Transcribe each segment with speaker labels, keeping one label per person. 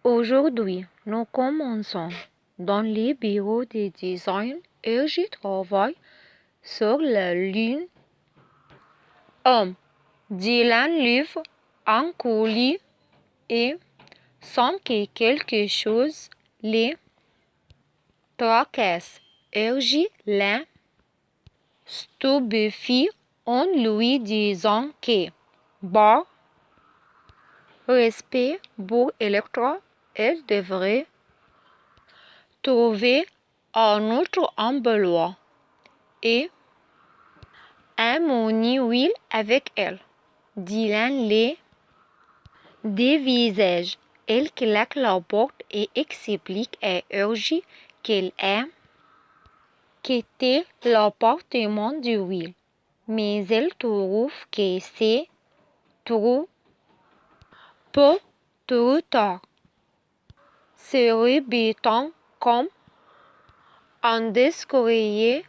Speaker 1: Aujourd'hui, nous commençons dans les bureaux de design et je travaille sur la ligne 1. Dylan livre un colis et sans que quelque chose les tracasse. RJ l'un stupéfie en lui disant que, par respect pour Electra, elle devrait trouver un autre emploi et harmonie Will avec elle. Dylan les dévisage. Elle claque la porte et explique à Urgie qu'elle a quitté l'appartement de Will. Mais elle trouve que c'est trop peu trop tard. Se répétant comme un descourrier,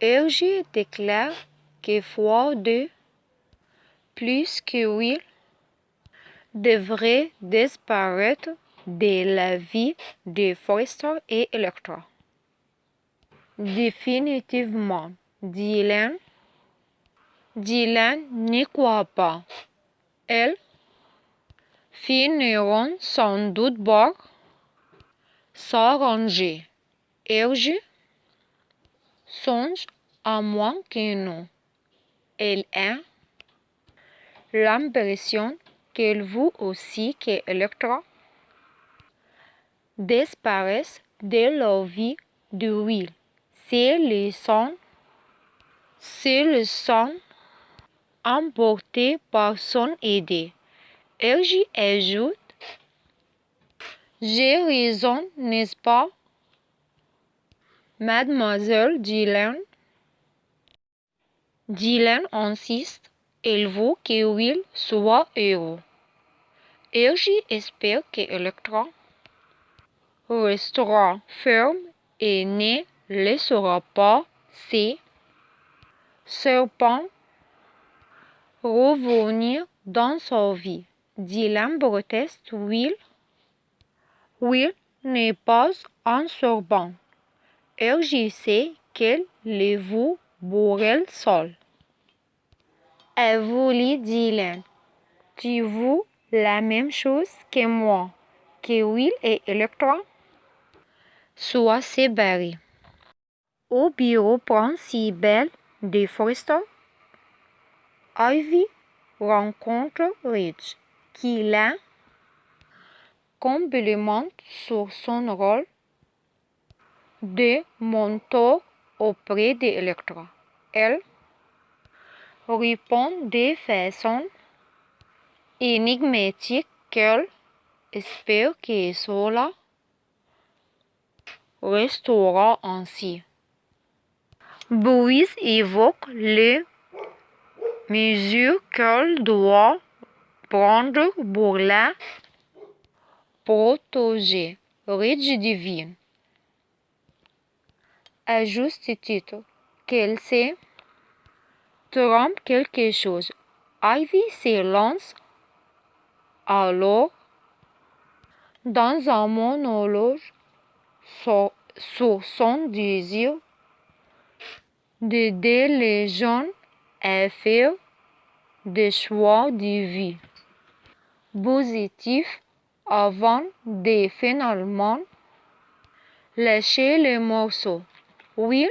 Speaker 1: Urgie déclare que fois de plus que Will devrait disparaître de la vie de Forrester et Electra. Définitivement, Dylan n'y croit pas. Elles finiront sans doute par s'arranger. Urge songe à moins que non. Elle a l'impression qu'elle veut aussi que Electra disparaisse de la vie de Will. C'est le son emporté par son idée. Urgie ajoute: j'ai raison, n'est-ce pas, mademoiselle Dylan? Dylan insiste, il veut que Will soit heureux. Urgie espère que Electra restera ferme et ne laissera pas ses serpents revenir dans sa vie. Dylan proteste: Will n'est pas un serpent. Urgie sait qu'elle le veut pour elle seule. Avoue-le, Dylan. Tu veux la même chose que moi, que Will et Electra soient séparés. Au bureau principal de Forrester, Ivy rencontre Ridge, qui la complimente sur son rôle de mentor auprès d'Electra. Elle répond de façon énigmatique qu'elle espère que cela restera ainsi. Bruce évoque les mesures qu'elle doit prendre pour la protéger. Ridge devine, à juste titre, qu'elle se trompe quelque chose. Ivy se lance alors dans un monologue sur son désir d'aider les gens à faire des choix de vie positifs avant de finalement lâcher le morceau. Will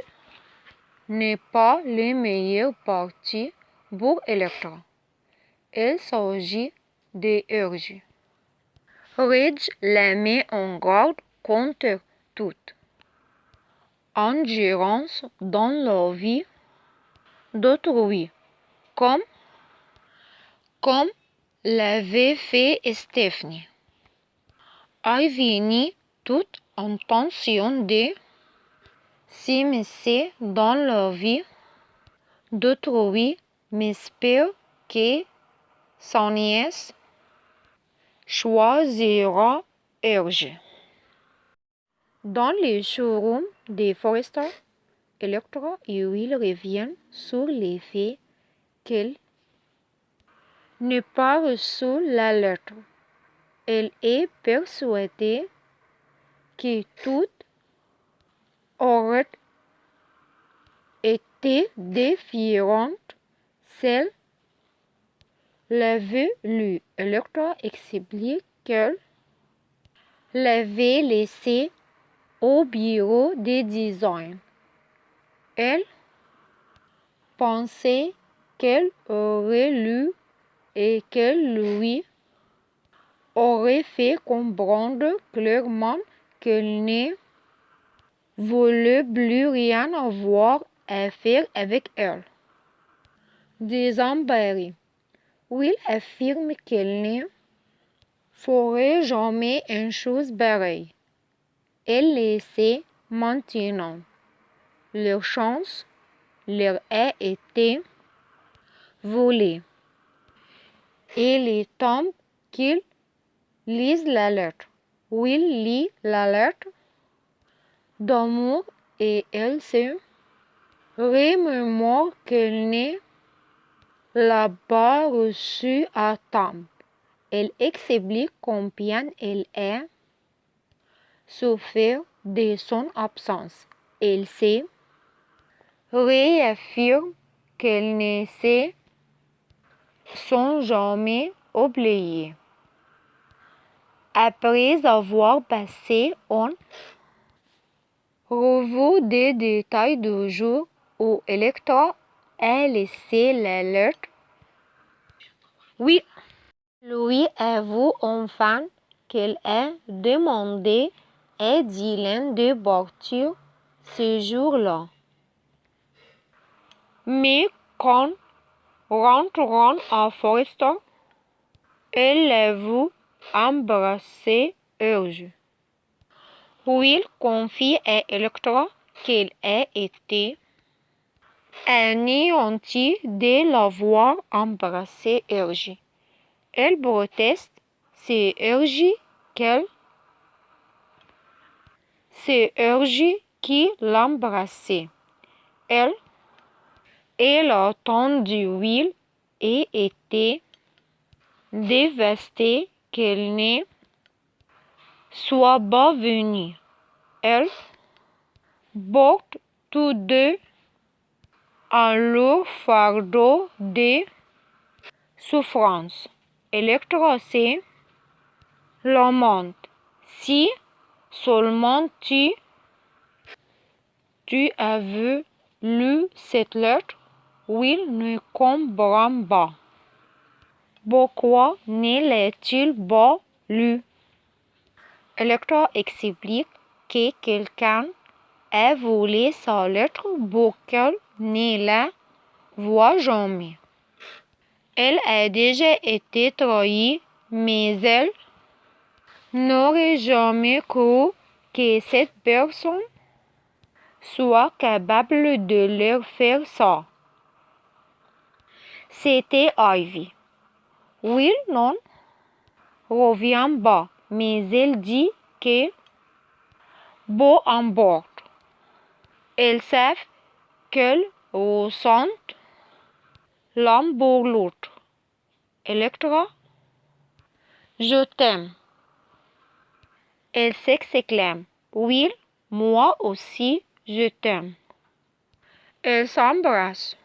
Speaker 1: n'est pas le meilleur parti pour Electra. Il s'agit de Urgie. Ridge la met en garde contre toute ingérence dans la vie d'autrui, comme l'avait fait Stephanie. Ivy nie toute intention de s'immiscer dans la vie d'autrui, mais espère que sa nièce choisira Urge. Dans le showroom de Forrester, Electra et Will reviennent sur le fait qu'elle n'ait pas reçu la lettre. Elle est persuadée que tout aurait été différent si elle avait lu. Electra explique qu'elle l'avait laissé au bureau de design. Elle pensait qu'elle aurait lu et qu'elle lui aurait fait comprendre clairement qu'elle ne voulait plus rien avoir à faire avec elle. Désemparée, Will affirme qu'elle ne ferait jamais une chose pareille. Elle le sait maintenant. Leur chance leur a été volée. Il est temps qu'ils lisent la lettre. Will lit la lettre d'amour et elle se remémore qu'elle ne l'a pas reçue à temps. Elle explique combien elle a souffert de son absence. Elle se réaffirme qu'elle ne se sent jamais oubliée. Après avoir passé en revue des détails du jour où Electra a laissé la lettre, oui, lui avoue enfin qu'elle a demandé à Dylan de partir ce jour-là. Mais quand rentrant à Forrester, elle l'avoue embrasser Urge. Will confie à Electra qu'elle a été anéantie de l'avoir embrassé Urge. Elle proteste, c'est Urge qui l'embrassait. Elle et la tante de Will a été dévastée qu'elle ne soit pas venue. Elles portent tous deux un lourd fardeau de souffrance. Electra se lamente. Si seulement tu avais lu cette lettre, Will ne comprend pas. Pourquoi ne l'a-t-il pas lu? Electra explique que quelqu'un a volé sa lettre pour qu'elle ne la voie jamais. Elle a déjà été trahie, mais elle n'aurait jamais cru que cette personne soit capable de leur faire ça. C'était Ivy. Will n'en revient pas, mais elle dit que, peu importe, elles savent qu'elles ressentent l'un pour l'autre. Electra, je t'aime. Elle s'exclame. Will, moi aussi, je t'aime. Elles s'embrassent.